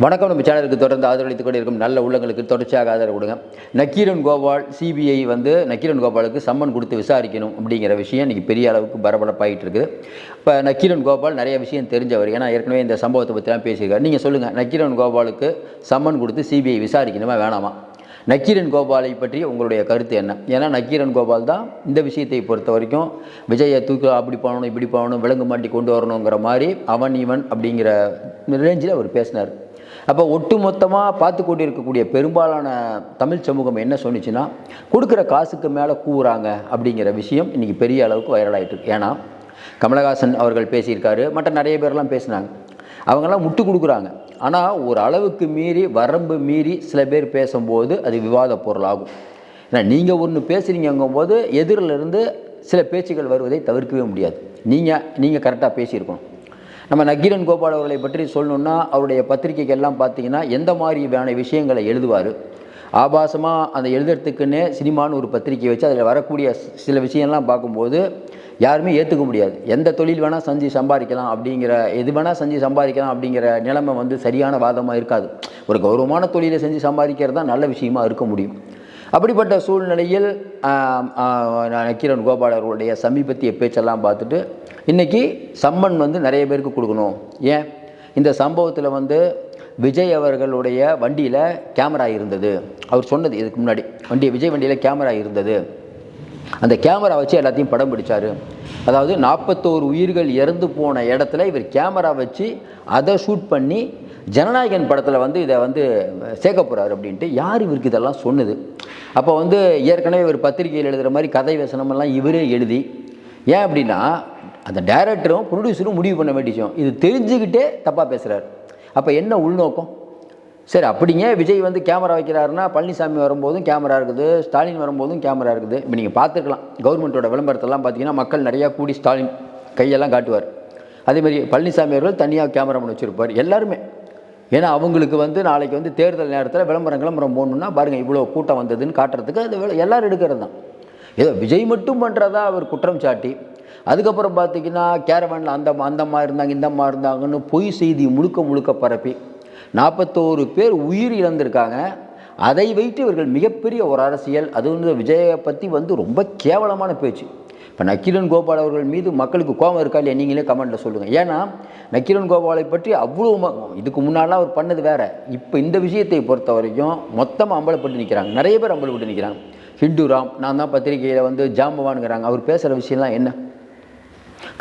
வணக்கம். நம்ம சேனலுக்கு தொடர்ந்து ஆதரவளித்துக் கொண்டிருக்கும் நல்ல உள்ளங்களுக்கு தொடர்ச்சியாக ஆதரவு கொடுங்க. நக்கீரன் கோபால் சிபிஐ நக்கீரன் கோபாலுக்கு சம்மன் கொடுத்து விசாரிக்கணும் அப்படிங்கிற விஷயம் இன்றைக்கி பெரிய அளவுக்கு பரபரப்பாகிட்டு இருக்குது. இப்போ நக்கீரன் கோபால் நிறைய விஷயம் தெரிஞ்சவர், ஏன்னா ஏற்கனவே இந்த சம்பவத்தை பற்றிலாம் பேசியிருக்காரு. நீங்கள் சொல்லுங்கள், நக்கீரன் கோபாலுக்கு சம்மன் கொடுத்து சிபிஐ விசாரிக்கணுமா வேணாமா? நக்கீரன் கோபாலை பற்றி உங்களுடைய கருத்து என்ன? ஏன்னா நக்கீரன் கோபால் தான் இந்த விஷயத்தை பொறுத்த வரைக்கும் விஜயை தூக்கி அப்படி போகணும் இப்படி போகணும் விலங்கு மாட்டி கொண்டு வரணுங்கிற மாதிரி அவன் இவன் அப்படிங்கிற ரேஞ்சில் அவர் பேசினார். அப்போ ஒட்டு மொத்தமாக பார்த்து கொண்டு இருக்கக்கூடிய பெரும்பாலான தமிழ் சமூகம் என்ன சொன்னிச்சுன்னா, கொடுக்குற காசுக்கு மேலே கூவுறாங்க அப்படிங்கிற விஷயம் இன்றைக்கி பெரிய அளவுக்கு வைரலாகிட்டு இருக்கு. ஏன்னா கமலஹாசன் அவர்கள் பேசியிருக்காரு, மற்ற நிறைய பேர்லாம் பேசினாங்க. அவங்கெல்லாம் முட்டு கொடுக்குறாங்க. ஆனால் ஒரு அளவுக்கு மீறி வரம்பு மீறி சில பேர் பேசும்போது அது விவாத பொருளாகும். ஏன்னா நீங்கள் ஒன்று பேசுகிறீங்கும்போது எதிரிலிருந்து சில பேச்சுகள் வருவதை தவிர்க்கவே முடியாது. நீங்கள் கரெக்டாக பேசியிருக்கணும். நம்ம நக்கீரன் கோபால் அவர்களை பற்றி சொல்லணுன்னா, அவருடைய பத்திரிகைகள்லாம் பார்த்தீங்கன்னா எந்த மாதிரியான விஷயங்களை எழுதுவார். ஆபாசமாக அந்த எழுதுறதுக்குன்னே சினிமான்னு ஒரு பத்திரிக்கை வச்சு அதில் வரக்கூடிய சில விஷயம்லாம் பார்க்கும்போது யாருமே ஏற்றுக்க முடியாது. எந்த தொழில் வேணால் செஞ்சு சம்பாதிக்கலாம் அப்படிங்கிற, எது வேணால் செஞ்சு சம்பாதிக்கலாம் அப்படிங்கிற நிலைமை சரியான வாதமாக இருக்காது. ஒரு கௌரவமான தொழிலை செஞ்சு சம்பாதிக்கிறது தான் நல்ல விஷயமாக இருக்க முடியும். அப்படிப்பட்ட சூழ்நிலையில் நக்கீரன் கோபால் அவர்களுடைய சமீபத்திய பேச்செல்லாம் பார்த்துட்டு இன்றைக்கி சம்மன் நிறைய பேருக்கு கொடுக்கணும். ஏன் இந்த சம்பவத்தில் விஜய் அவர்களுடைய வண்டியில் கேமரா இருந்தது. அவர் சொன்னது இதுக்கு முன்னாடி விஜய் வண்டியில் கேமரா இருந்தது. அந்த கேமரா வச்சு எல்லாத்தையும் படம் பிடிச்சார். அதாவது 41 உயிர்கள் இறந்து போன இடத்துல இவர் கேமரா வச்சு அதை ஷூட் பண்ணி ஜனநாயகன் படத்தில் இதை சேர்க்க போகிறாரு அப்படின்ட்டு யார் இவருக்கு இதெல்லாம் சொன்னது? அப்போ ஏற்கனவே இவர் பத்திரிகையில் எழுதுகிற மாதிரி கதை வசனமெல்லாம் இவரே எழுதி, ஏன் அப்படின்னா அந்த டைரக்டரும் ப்ரொடியூசரும் முடிவு பண்ண வேண்டியும் இது தெரிஞ்சுக்கிட்டே தப்பாக பேசுகிறார். அப்போ என்ன உள்நோக்கம்? சரி, அப்படிங்க விஜய் கேமரா வைக்கிறாருன்னா பழனிசாமி வரும்போதும் கேமரா இருக்குது, ஸ்டாலின் வரும்போதும் கேமரா இருக்குது. இப்போ நீங்கள் பார்த்துருக்கலாம், கவர்மெண்ட்டோட விளம்பரத்தெல்லாம் பார்த்தீங்கன்னா மக்கள் நிறையா கூடி ஸ்டாலின் கையெல்லாம் காட்டுவார். அதேமாதிரி பழனிசாமி அவர்கள் தனியாக கேமராமேன் வச்சுருப்பார். எல்லாருமே, ஏன்னா அவங்களுக்கு நாளைக்கு தேர்தல் நேரத்தில் விளம்பரம் போடணுன்னா பாருங்கள் இவ்வளோ கூட்டம் வந்ததுன்னு காட்டுறதுக்கு அது எல்லோரும் எடுக்கிறது தான். ஏதோ விஜய் மட்டும் பண்ணுறதா அவர் குற்றம் சாட்டி, அதுக்கப்புறம் பார்த்திங்கன்னா கேரவனில் அந்தம்மா இருந்தாங்க இந்தம்மா இருந்தாங்கன்னு பொய் செய்தி முழுக்க பரப்பி 41 பேர் உயிர் இழந்திருக்காங்க. அதை வைத்து இவர்கள் மிகப்பெரிய ஒரு அரசியல், அது விஜயை பற்றி ரொம்ப கேவலமான பேச்சு. இப்போ நக்கீரன் கோபால் அவர்கள் மீது மக்களுக்கு கோபம் இருக்கா இல்லையா? நீங்களே கமெண்ட்டில் சொல்லுங்கள். ஏன்னா நக்கீரன் கோபாலை பற்றி அவ்வளோ இதுக்கு முன்னாலாம் அவர் பண்ணது வேறு. இப்போ இந்த விஷயத்தை பொறுத்த வரைக்கும் மொத்தமாக அம்பலப்பட்டு நிற்கிறாங்க. நிறைய பேர் அம்பலப்பட்டு நிற்கிறாங்க. ஹிந்துராம் நான் தான் பத்திரிகையில் ஜாம்பவானுங்கிறாங்க. அவர் பேசுகிற விஷயம்லாம் என்ன?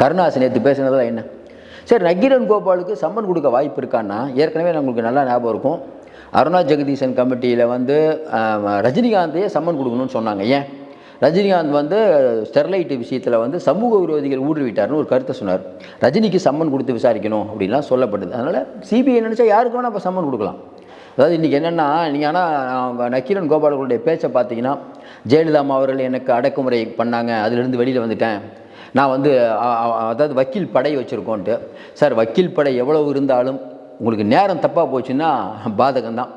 கருணாசன் நேற்று பேசுனதெல்லாம் என்ன? சரி, நக்கீரன் கோபாலுக்கு சம்மன் கொடுக்க வாய்ப்பு இருக்கான்னா, ஏற்கனவே நம்மளுக்கு நல்லா ஞாபகம் இருக்கும், அருணா ஜெகதீசன் கமிட்டியில் ரஜினிகாந்தையே சம்மன் கொடுக்கணும்னு சொன்னாங்க. ஏன்? ரஜினிகாந்த் ஸ்டெர்லைட் விஷயத்தில் சமூக விரோதிகள் ஊடுருவிட்டார்னு ஒரு கருத்தை சொன்னார். ரஜினிக்கு சம்மன் கொடுத்து விசாரிக்கணும் அப்படின்லாம் சொல்லப்படுது. அதனால் சிபிஐ நினச்சா யாருக்கு வேணால் இப்போ சம்மன் கொடுக்கலாம். அதாவது இன்றைக்கி என்னென்னா, நீங்கள் ஆனால் நக்கீரன் கோபாலர்களுடைய பேச்சை பார்த்தீங்கன்னா, ஜெயலலிதா அவர்கள் எனக்கு அடக்குமுறை பண்ணாங்க, அதிலிருந்து வெளியில் வந்துட்டேன், நான் அதாவது வக்கீல் படை வச்சுருக்கோன்ட்டு. சார், வக்கீல் படை எவ்வளவு இருந்தாலும் உங்களுக்கு நேரம் தப்பாக போச்சுன்னா பாதகம்தான்.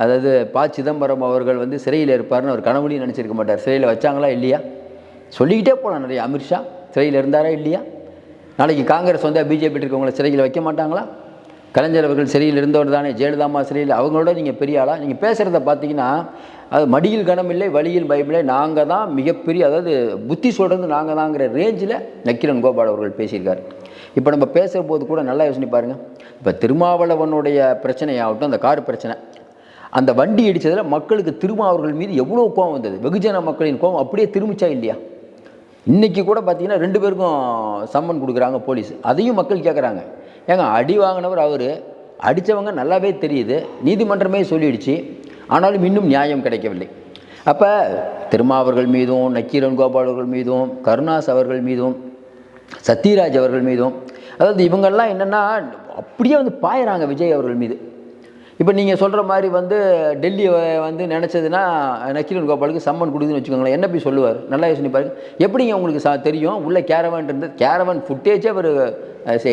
அதாவது சிதம்பரம் அவர்கள் சிறையில் இருப்பார்னு அவர் கனவுலையும் நினச்சிருக்க மாட்டார். சிறையில் வச்சாங்களா இல்லையா? சொல்லிக்கிட்டே போகலாம். நிறைய அமித்ஷா சிறையில் இருந்தாரா இல்லையா? நாளைக்கு காங்கிரஸ் பிஜேபி இருக்கவங்களை சிறையில் வைக்க மாட்டாங்களா? கலைஞர் அவர்கள் சிறையில் இருந்தவர் தானே. ஜெயலலிதா சிறையில், அவங்களோட நீங்கள் பெரிய ஆளா? நீங்கள் பேசுகிறத பார்த்தீங்கன்னா அது மடியில் கனமில்லை வழியில் பயமில்லை, நாங்கள் தான் மிகப்பெரிய, அதாவது புத்தி சொல்கிறது நாங்கள் தாங்கிற ரேஞ்சில் நக்கீரன் கோபால் அவர்கள் பேசியிருக்கார். இப்போ நம்ம பேசுகிற போது கூட நல்லா யோசனை பாருங்கள். இப்போ திருமாவளவனுடைய பிரச்சனையாகட்டும், அந்த கார் பிரச்சனை, அந்த வண்டி இடித்ததில் மக்களுக்கு திருமாவர்கள் மீது எவ்வளோ கோவம் வந்தது. வெகுஜன மக்களின் கோவம் அப்படியே திரும்பிச்சா இல்லையா? இன்றைக்கி கூட பார்த்திங்கன்னா 2 பேருக்கும் சம்மன் கொடுக்குறாங்க போலீஸ். அதையும் மக்கள் கேட்குறாங்க. ஏங்க, அடி வாங்கினவர் அவர், அடித்தவங்க நல்லாவே தெரியுது, நீதிமன்றமே சொல்லிடுச்சு, ஆனாலும் இன்னும் நியாயம் கிடைக்கவில்லை. அப்போ திருமாவர்கள் மீதும் நக்கீரன் கோபால் அவர்கள் மீதும் கருணாஸ் அவர்கள் மீதும் சத்யராஜ் அவர்கள் மீதும், அதாவது இவங்கெல்லாம் என்னென்னா அப்படியே பாயிறாங்க விஜய் அவர்கள் மீது. இப்போ நீங்கள் சொல்கிற மாதிரி டெல்லி நினச்சதுன்னா நக்கீரன் கோபாலுக்கு சம்மன் கொடுக்குதுன்னு வச்சுக்கோங்களேன், என்ன போய் சொல்லுவார்? நல்லா யோசனை பாருங்க. எப்படிங்க உங்களுக்கு தெரியும்? உள்ள கேரவன் இருந்தது, கேரவன் ஃபுட்டேஜே அவர்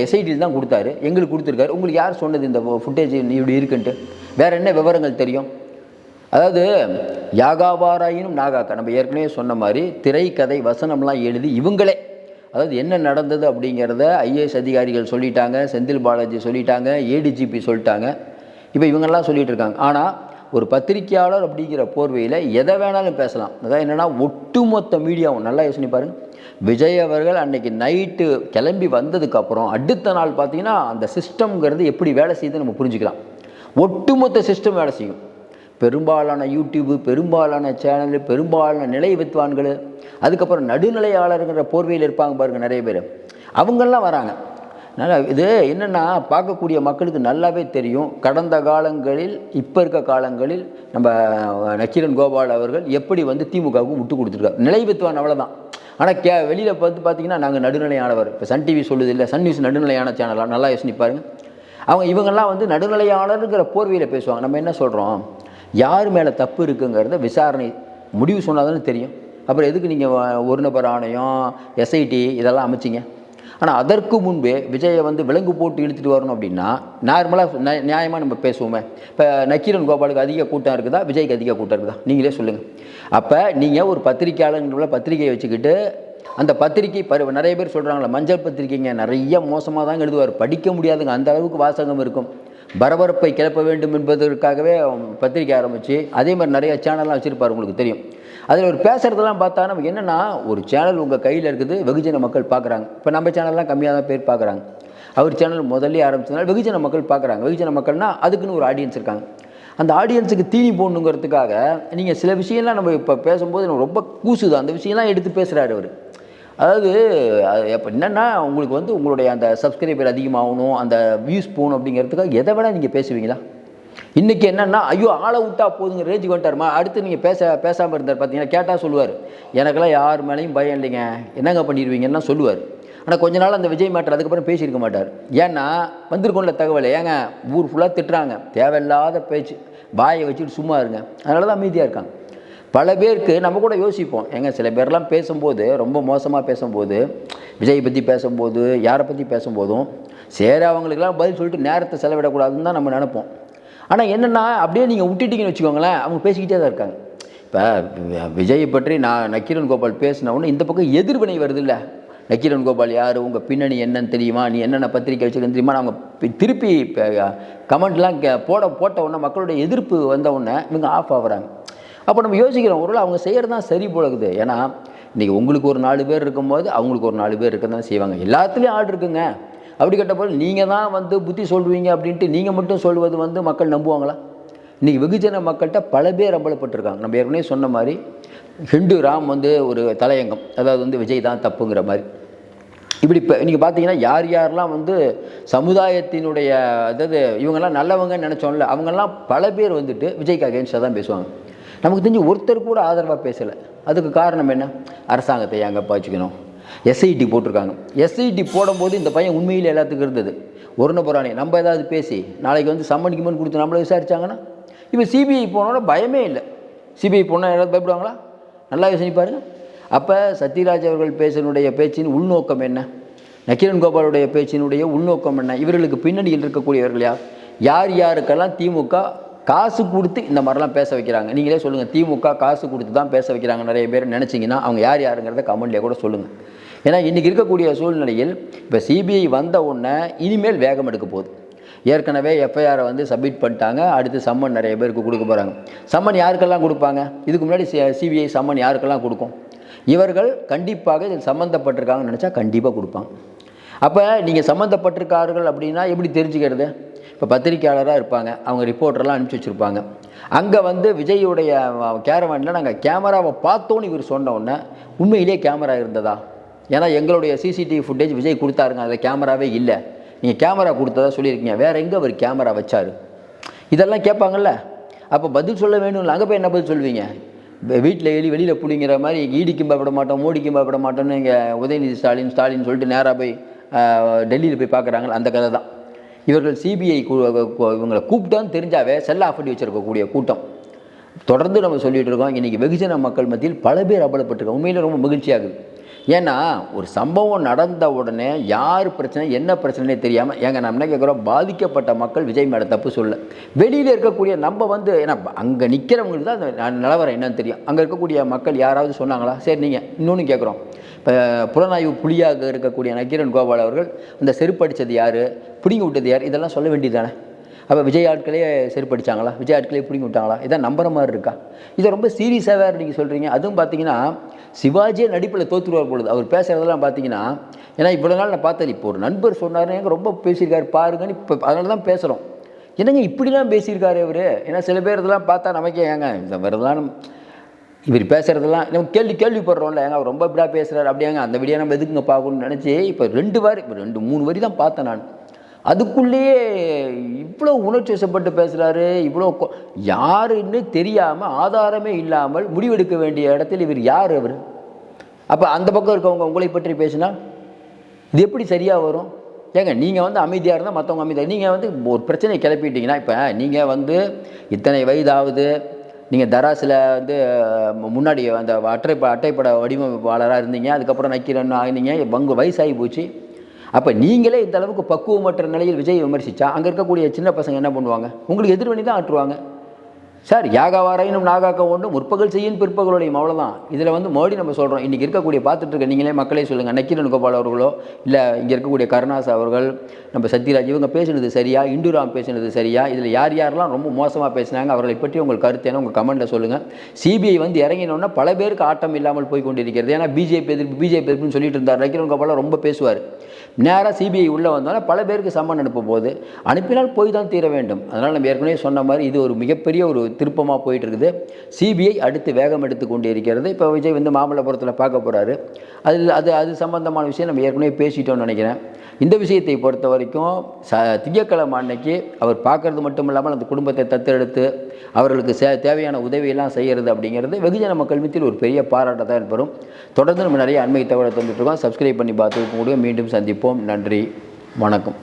எஸ்ஐடியில் தான் கொடுத்தாரு, எங்களுக்கு கொடுத்துருக்காரு. உங்களுக்கு யார் சொன்னது இந்த ஃபுட்டேஜ் இப்படி இருக்குன்ட்டு? வேறு என்ன விவரங்கள் தெரியும்? அதாவது யாகாவாராயினும் நாகாக்கா, நம்ம ஏற்கனவே சொன்ன மாதிரி திரைக்கதை வசனம்லாம் எழுதி இவங்களே, அதாவது என்ன நடந்தது அப்படிங்கிறத ஐஏஎஸ் அதிகாரிகள் சொல்லிட்டாங்க, செந்தில் பாலாஜி சொல்லிட்டாங்க, ஏடிஜிபி சொல்லிட்டாங்க. இப்போ இவங்கெல்லாம் சொல்லிகிட்டு இருக்காங்க. ஆனால் ஒரு பத்திரிக்கையாளர் அப்படிங்கிற போர்வையில் எதை வேணாலும் பேசலாம். அதான் என்னென்னா ஒட்டுமொத்த மீடியாவும் நல்லா யோசனை பாருங்கள். விஜய் அவர்கள் அன்றைக்கி நைட்டு கிளம்பி வந்ததுக்கப்புறம் அடுத்த நாள் பார்த்திங்கன்னா அந்த சிஸ்டம்ங்கிறது எப்படி வேலை செய்யுதுன்னு நம்ம புரிஞ்சுக்கலாம். ஒட்டுமொத்த சிஸ்டம் வேலை செய்யும். பெரும்பாலான யூடியூப்பு, பெரும்பாலான சேனலு, பெரும்பாலான நிலை வித்வான்கள், அதுக்கப்புறம் நடுநிலையாளருங்கிற போர்வையில் இருப்பாங்க பாருங்கள் நிறைய பேர், அவங்கெல்லாம் வராங்க. அதனால் இது என்னென்னா பார்க்கக்கூடிய மக்களுக்கு நல்லாவே தெரியும். கடந்த காலங்களில் இப்போ இருக்க காலங்களில் நம்ம நக்கீரன் கோபால் அவர்கள் எப்படி வந்து திமுகவுக்கு விட்டு கொடுத்துருக்காரு. நிலை வித்வான் அவ்வளோதான். ஆனால் வெளியில் வந்து பார்த்திங்கன்னா நாங்கள் நடுநிலையானவர். இப்போ சன் டிவி சொல்லுது இல்லை, சன் நியூஸ் நடுநிலையான சேனலாக நல்லா யோசனை பாருங்க. இவங்கெல்லாம் வந்து நடுநிலையாளருங்கிற போர்வையில் பேசுவாங்க. நம்ம என்ன சொல்கிறோம், யார் மேலே தப்பு இருக்குங்கிறத விசாரணை முடிவு சொன்னால் தானே தெரியும். அப்புறம் எதுக்கு நீங்கள் ஒரு நபர் ஆணையம், எஸ்ஐடி இதெல்லாம் அமைச்சிங்க? ஆனால் அதற்கு முன்பே விஜயை வந்து விலங்கு போட்டு இழுத்துட்டு வரணும் அப்படின்னா நார்மலாக நியாயமாக நம்ம பேசுவோமே. இப்போ நக்கீரன் கோபாலுக்கு அதிக கூட்டம் இருக்குதா, விஜய்க்கு அதிக கூட்டம் இருக்குதா, நீங்களே சொல்லுங்கள். அப்போ நீங்கள் ஒரு பத்திரிக்கையாளர்ன்ற பத்திரிகையை வச்சுக்கிட்டு அந்த பத்திரிகை நிறைய பேர் சொல்கிறாங்களே மஞ்சள் பத்திரிகைங்க, நிறைய மோசமாக தான் எழுதுவார், படிக்க முடியாதுங்க, அந்த அளவுக்கு வாசகம் இருக்கும். பரபரப்பை கிளப்ப வேண்டும் என்பதற்காகவே பத்திரிக்கை ஆரம்பித்து அதே மாதிரி நிறைய சேனல்லாம் வச்சுருப்பார், உங்களுக்கு தெரியும். அதில் ஒரு பேசுகிறதெல்லாம் பார்த்தா நமக்கு என்னென்னா, ஒரு சேனல் உங்கள் கையில் இருக்குது, வெகுஜன மக்கள் பார்க்குறாங்க. இப்போ நம்ம சேனல்லாம் கம்மியாக தான் பேர் பார்க்குறாங்க. அவர் சேனல் முதல்ல ஆரம்பிச்சதுனால வெகுஜன மக்கள் பார்க்குறாங்க. வெகுஜன மக்கள்னால் அதுக்குன்னு ஒரு ஆடியன்ஸ் இருக்காங்க. அந்த ஆடியன்ஸுக்கு தீனி போடணுங்கிறதுக்காக நீங்கள் சில விஷயம்லாம் நம்ம இப்போ பேசும்போது நம்ம ரொம்ப கூசுது, அந்த விஷயம்லாம் எடுத்து பேசுகிறாரு அவர். அதாவது இப்போ என்னென்னா, உங்களுக்கு வந்து உங்களுடைய அந்த சப்ஸ்கிரைபர் அதிகமாகணும், அந்த வியூஸ் போகணும் அப்படிங்கிறதுக்காக எதை விட நீங்கள் பேசுவீங்களா? இன்றைக்கி என்னென்னா, ஐயோ ஆளை விட்டா போதுங்க ரேஞ்சுக்கு வந்துட்டாருமா, அடுத்து நீங்கள் பேசாமல் இருந்தார் பார்த்தீங்கன்னா, கேட்டால் சொல்லுவார், எனக்கெல்லாம் யார் மேலேயும் பயம் இல்லைங்க, என்னங்க பண்ணிடுவீங்கன்னா சொல்லுவார். ஆனால் கொஞ்ச நாள் அந்த விஜய் மேட்டர் அதுக்கப்புறம் பேசியிருக்க மாட்டார். ஏன்னா வந்திருக்கோம்ல தகவல், ஏங்க ஊர் ஃபுல்லாக திட்டுறாங்க, தேவையில்லாத பேச்சு, வாயை வச்சுட்டு சும்மா இருங்க, அதனால தான் அமைதியாக இருக்காங்க. பல பேருக்கு நம்ம கூட யோசிப்போம், ஏங்க சில பேர்லாம் பேசும்போது ரொம்ப மோசமாக பேசும்போது, விஜய் பற்றி பேசும்போது, யாரை பற்றி பேசும்போதும் சரி அவங்களுக்கெல்லாம் பதில் சொல்லிட்டு நேரத்தை செலவிடக்கூடாதுன்னு தான் நம்ம நினைப்போம். ஆனால் என்னென்னா, அப்படியே நீங்கள் விட்டுட்டீங்கன்னு வச்சுக்கோங்களேன், அவங்க பேசிக்கிட்டே தான் இருக்காங்க. இப்போ விஜயை பற்றி நக்கீரன் கோபால் பேசினவுடனே இந்த பக்கம் எதிர்வினை வருது இல்லை, நக்கீரன் கோபால் யார், உங்கள் பின்னணி என்னன்னு தெரியுமா, நீ என்னென்ன பத்திரிக்கை வச்சுருக்கேன்னு தெரியுமா, அவங்க திருப்பி கமெண்ட்லாம் போட்ட உடனே மக்களுடைய எதிர்ப்பு வந்த உடனே இவங்க ஆஃப் ஆகுறாங்க. அப்போ நம்ம யோசிக்கிறோம், ஒருவேளை அவங்க செய்கிறது தான் சரி போலகுது. ஏன்னா இன்றைக்கி உங்களுக்கு ஒரு 4 பேர் இருக்கும்போது அவங்களுக்கு ஒரு 4 பேர் இருக்க தான் செய்வாங்க. எல்லாத்துலேயும் ஆள் இருக்குங்க. அப்படி கேட்டபோது நீங்கள் தான் வந்து புத்தி சொல்வீங்க அப்படின்ட்டு நீங்கள் மட்டும் சொல்வது வந்து மக்கள் நம்புவாங்களா? இன்றைக்கி வெகுஜன மக்கள்கிட்ட பல பேர் அம்பலப்பட்டிருக்காங்க. நம்ம ஏற்கனவே சொன்ன மாதிரி ஹிண்டு ராம் வந்து ஒரு தலையங்கம், அதாவது வந்து விஜய் தான் தப்புங்கிற மாதிரி. இப்படி இப்போ நீங்கள் பார்த்தீங்கன்னா யாரெல்லாம் வந்து சமுதாயத்தினுடைய, அதாவது இவங்கெல்லாம் நல்லவங்கன்னு நினச்சோம்ல, அவங்கெல்லாம் பல பேர் வந்துட்டு விஜய்க்கு அகேன்ஸ்டாக தான் பேசுவாங்க. நமக்கு தெரிஞ்சு ஒருத்தர் கூட ஆதரவாக பேசலை. அதுக்கு காரணம் என்ன? அரசாங்கத்தை எங்கே பாய்ச்சிக்கணும், எஸ்ஐடி போட்டிருக்காங்க. எஸ்ஐடி போடும்போது இந்த பையன் உண்மையில் எல்லாத்துக்கும் இருந்தது. ஒரு நபரானே நம்ம ஏதாவது பேசி நாளைக்கு வந்து சம்மன் கொடுத்து நம்மளை விசாரித்தாங்கன்னா, இப்போ சிபிஐ போனோன்னா பயமே இல்லை. சிபிஐ போனால் யாராவது பயப்படுவாங்களா? நல்லா யோசனை பாருங்கள். அப்போ சத்யராஜ் அவர்கள் பேசினுடைய பேச்சின் உள்நோக்கம் என்ன, நக்கீரன் கோபாலுடைய பேச்சினுடைய உள்நோக்கம் என்ன, இவர்களுக்கு பின்னணியில் இருக்கக்கூடியவர்கள் யார் யாருக்கெல்லாம் திமுக காசு கொடுத்து இந்த மாதிரிலாம் பேச வைக்கிறாங்க? நீங்களே சொல்லுங்கள். திமுக காசு கொடுத்து தான் பேச வைக்கிறாங்க நிறைய பேர் நினச்சிங்கன்னா அவங்க யார் யாருங்கிறத கமெண்ட்லேயே கூட சொல்லுங்கள். ஏன்னா இன்றைக்கி இருக்கக்கூடிய சூழ்நிலையில் இப்போ சிபிஐ வந்த உடனே இனிமேல் வேகம் எடுக்க போகுது. ஏற்கனவே எஃப்ஐஆரை வந்து சப்மிட் பண்ணிட்டாங்க. அடுத்து சம்மன் நிறைய பேருக்கு கொடுக்க போகிறாங்க. சம்மன் யாருக்கெல்லாம் கொடுப்பாங்க? இதுக்கு முன்னாடி சிபிஐ சம்மன் யாருக்கெல்லாம் கொடுக்கும்? இவர்கள் கண்டிப்பாக இதில் சம்மந்தப்பட்டிருக்காங்கன்னு நினச்சா கண்டிப்பாக கொடுப்பாங்க. அப்போ நீங்கள் சம்மந்தப்பட்டிருக்கார்கள் அப்படின்னா எப்படி தெரிஞ்சுக்கிறது? இப்போ பத்திரிக்கையாளராக இருப்பாங்க, அவங்க ரிப்போர்ட்டர்லாம் அனுப்பிச்சி வச்சுருப்பாங்க. அங்கே வந்து விஜய்யுடைய கேரவானில் நாங்கள் கேமராவை பார்த்தோன்னு இவர் சொன்ன உடனே உண்மையிலேயே கேமரா இருந்ததா? ஏன்னா எங்களுடைய சிசிடிவி ஃபுட்டேஜ் விஜய் கொடுத்தாருங்க, அதில் கேமராவே இல்லை, நீங்கள் கேமரா கொடுத்ததா சொல்லியிருக்கீங்க, வேறு எங்கே அவர் கேமரா வச்சார்? இதெல்லாம் கேட்பாங்கள்ல. அப்போ பதில் சொல்ல வேணும்ல. அங்கே போய் என்ன பதில் சொல்வீங்க? வீட்டில் வெளியில் பிடிங்கிற மாதிரி ஈடிக்கும் பயப்பட மாட்டோம், மோடிக்கும் பயப்பட மாட்டோம்னு இங்கே உதயநிதி ஸ்டாலின் சொல்லிட்டு நேராக போய் டெல்லியில் போய் பார்க்குறாங்க. அந்த கதை தான். இவர்கள் சிபிஐ இவங்களை கூப்பிட்டான்னு தெரிஞ்சாவே செல்ல ஆஃப் பண்ணி வச்சுருக்கக்கூடிய கூட்டம். தொடர்ந்து நம்ம சொல்லிகிட்டு இருக்கோம். இன்றைக்கி வெகுஜன மக்கள் மத்தியில் பல பேர் அபலப்பட்டிருக்கோம். உண்மையில் ரொம்ப மகிழ்ச்சியாகுது. ஏன்னா ஒரு சம்பவம் நடந்த உடனே யார் பிரச்சனை என்ன பிரச்சனைனே தெரியாமல், ஏங்க நம்ம என்ன கேட்குறோம், பாதிக்கப்பட்ட மக்கள் விஜய் மேலே தப்பு சொல்ல, வெளியில் இருக்கக்கூடிய நம்ம வந்து, ஏன்னா அங்கே நிற்கிறவங்களுக்கு தான் அந்த நிலவரம் என்னன்னு தெரியும். அங்கே இருக்கக்கூடிய மக்கள் யாராவது சொன்னாங்களா? சரி, நீங்கள் இன்னொன்று கேட்குறோம். இப்போ புலனாய்வு புலியாக இருக்கக்கூடிய நக்கீரன் கோபால் அவர்கள் அந்த செருப்படித்தது யார், பிடிங்கி விட்டது யார், இதெல்லாம் சொல்ல வேண்டியது தானே? அப்போ விஜய் ஆட்களே செருப்படிச்சாங்களா, விஜய் ஆட்களே பிடிங்கி விட்டாங்களா? இதான் நம்புற மாதிரி இருக்கா? இதை ரொம்ப சீரியஸாக வேறு நீங்கள் சொல்கிறீங்க. அதுவும் பார்த்தீங்கன்னா சிவாஜியே நடிப்பில் தோற்றுருவார் பொழுது அவர் பேசுகிறதெல்லாம் பார்த்தீங்கன்னா, ஏன்னா இவ்வளோ நாள் நான் பார்த்தது, இப்போ ஒரு நண்பர் சொன்னார் எனக்கு ரொம்ப பேசியிருக்காரு பாருங்கன்னு, இப்போ அதனால தான் பேசுகிறோம். என்னங்க இப்படிலாம் பேசியிருக்காரு இவர்? ஏன்னா சில பேர் இதெல்லாம் பார்த்தா நமக்கே ஏங்க இந்த வரதெல்லாம் இவர் பேசுகிறதெல்லாம் நம்ம கேள்விப்படுறோம்ல, ஏங்க அவர் ரொம்ப இப்படியா பேசுகிறார் அப்படியாங்க, அந்த வீடியோ நம்ம எதுக்குங்க பார்க்கணும்னு நினச்சி இப்போ 2 வரி தான் பார்த்தேன் நான். அதுக்குள்ளேயே இவ்வளோ உணர்ச்சி வசப்பட்டு பேசுகிறாரு, இவ்வளோ யாருன்னு தெரியாமல் ஆதாரமே இல்லாமல் முடிவெடுக்க வேண்டிய இடத்தில் இவர் யார் அவர்? அப்போ அந்த பக்கம் இருக்கவங்க உங்களை பற்றி பேசினா இது எப்படி சரியாக வரும்? ஏங்க நீங்கள் வந்து அமைதியாக இருந்தால் மற்றவங்க அமைதியாக, நீங்கள் வந்து ஒரு பிரச்சனையை கிளப்பிட்டீங்கன்னா, இப்போ நீங்கள் வந்து இத்தனை வயதாவது நீங்கள் தராசில் வந்து முன்னாடி அந்த அட்டைப்பட வடிவமைப்பாளராக இருந்தீங்க, அதுக்கப்புறம் நக்கீரன் ஆகினீங்க, வயசாகி போச்சு. அப்போ நீங்களே இந்த அளவுக்கு பக்குவமற்ற நிலையில் விஜய் விமர்சித்தா அங்கே இருக்கக்கூடிய சின்ன பசங்க என்ன பண்ணுவாங்க? உங்களுக்கு எதிர்வணி தான் ஆற்றுவாங்க. சார் யாகாவாரையினும் நாகாக்க ஒன்றும் முற்பகல் செய்யும் பிற்பகலுடையும், அவ்வளோதான். இதில் வந்து மோடி நம்ம சொல்கிறோம், இன்றைக்கி இருக்கக்கூடிய பார்த்துட்டு இருக்க நீங்களே மக்களே சொல்லுங்கள், நக்கீரன் கோபால் அவர்களோ இல்லை இங்கே இருக்கக்கூடிய கருணாஸ் அவர்கள், நம்ம சத்யராஜ் இவங்க பேசுனது சரியா, இந்துராம் பேசுனது சரியா, இதில் யாரெல்லாம் ரொம்ப மோசமாக பேசினாங்க அவர்களை பற்றி உங்கள் கருத்து என்ன உங்கள் கமெண்ட்டில் சொல்லுங்கள். சிபிஐ வந்து இறங்கினோன்னா பல பேருக்கு ஆட்டம் இல்லாமல் போய் கொண்டிருக்கிறது. ஏன்னா பிஜேபி எதிர்ப்புன்னு சொல்லிட்டு இருந்தார். நக்கீரன் கோபால் ரொம்ப பேசுவார். நேராக சிபிஐ உள்ளே வந்தோன்னா பல பேருக்கு சம்மன் அனுப்பும் போது அனுப்பினால் போய் தான் தீர வேண்டும். அதனால் நம்ம ஏற்கனவே சொன்ன மாதிரி இது ஒரு மிகப்பெரிய ஒரு திருப்பமாக போயிட்டு இருக்குது. சிபிஐ அடுத்து வேகம் எடுத்து கொண்டு இருக்கிறது. இப்போ விஜய் வந்து மாமல்லபுரத்தில் பார்க்க போகிறாரு. அது சம்பந்தமான விஷயம் நம்ம ஏற்கனவே பேசிட்டோம்னு நினைக்கிறேன். இந்த விஷயத்தை பொறுத்த வரைக்கும் திங்கட்கிழமை அன்னைக்கு அவர் பார்க்கறது மட்டும் இல்லாமல் அந்த குடும்பத்தை தத்தெடுத்து அவர்களுக்கு தேவையான உதவியெல்லாம் செய்கிறது அப்படிங்கிறது வெகுஜன மக்கள் மத்தியில் ஒரு பெரிய பாராட்டை தான் ஏற்படும். தொடர்ந்து நம்ம நிறைய அண்மை தகவலை தந்துட்டுருக்கோம். சப்ஸ்கிரைப் பண்ணி பார்த்து கூட மீண்டும் சந்திப்போம். நன்றி, வணக்கம்.